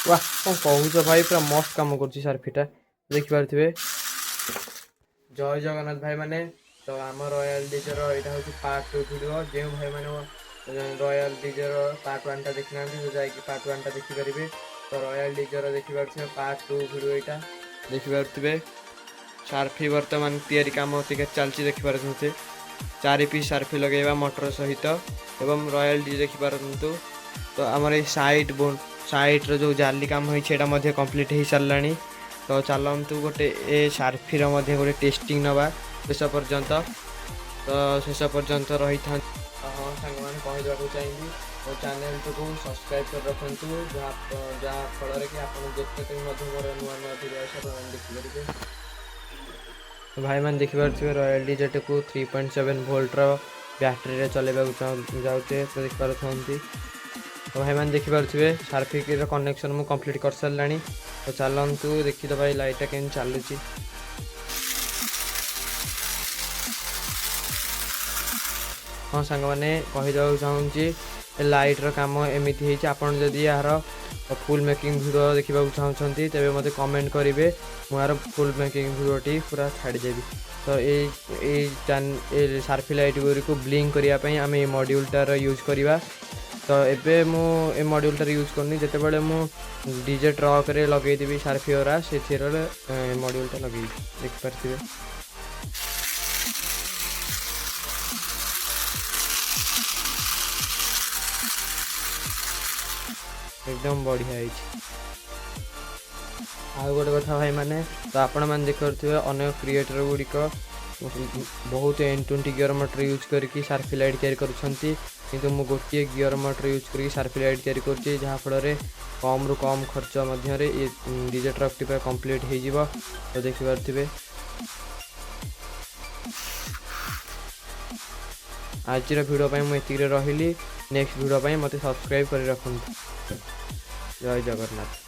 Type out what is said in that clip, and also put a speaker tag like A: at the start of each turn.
A: वाह कौन कहूच भाई पूरा मस्त काम कर सार्फीटा देखिपे। जय जगन्नाथ भाई मैंने तो आम रॉयल डीजर यहाँ हूँ पार्ट 2 भिडियो जो भाई मैंने रॉयल डीजर पार्ट 1 टा देखी ना तो जाकि पार्ट 1 टा देखिपारे। तो रॉयल डीजर देखिपे पार्ट 2 भिडियो यहाँ देखिपे। सार्फी बर्तमान तैयारी काम चलती देखिपे 4 पीस सार्फी लगेगा मोटर सहित एवं रॉयल डी देखिपारतु। तो आमर ये साइट जो जाली काम होता कंप्लीट हो सारा। तो चलतु गोटे ए सार्फीर गोटे टेस्टिंग नवा शेष पर्यंत। तो शेष पर्यंत रही था। हाँ सांग मैंने कहीदेक चाहिए तो चैनल को सब्सक्राइब कर रखु जहाँ फल कि आप देखते मोर नुआ नुआ भिडियो देखिपारे। भाई मैंने देखिपे रॉयल डीजेट को 3.7 वोल्टर बैटेरी चलवा जाऊे तो देखिपार। तो भाई मैंने देखिपे सार्फी कनेक्शन मुझे कंप्लीट कर सारा। तो चलतु देखी तो भाई लाइटा के चलुची। हाँ सांग मैंने कहीदेक चाहूँगी लाइटर कम एमती आपड़ जदि यार फुल मेकिंग वीडियो देखा चाहते तेरे मत कमेंट करेंगे मुझे फुल मेकिंग वीडियोटी पूरा छाड़देवी। तो ये सार्फी लाइट गुरी ब्लिंक करने आम ये मॉड्यूलटार यूज करवा। तो एबे मु ए मॉड्यूलटार यूज करनी जिते मु डीजे ट्रक रे लगेदेवी सार्फी ओरा से मॉड्यूलटा लगे देखिपारे। एकदम बढ़िया है। आउ गोटे कथा भाई मैंने तो आपण मैंने देखिए अनेक क्रिएटर गुड़िक बहुत N20 गियर मोटर यूज करके सार्फी लाइट तैयारी करुँच किंतु मु गोटे गियर मोटर यूज करके सार्फी लाइट तैयारी करुँचे जहाँफल कम रु कम खर्च मध्य ये डीजे ट्रक टी कंप्लीट हो। तो देखिपे आज वीडियो मुझे रही नेक्स्ट वीडियो मत सब्सक्राइब कर रखु। जय जगन्नाथ।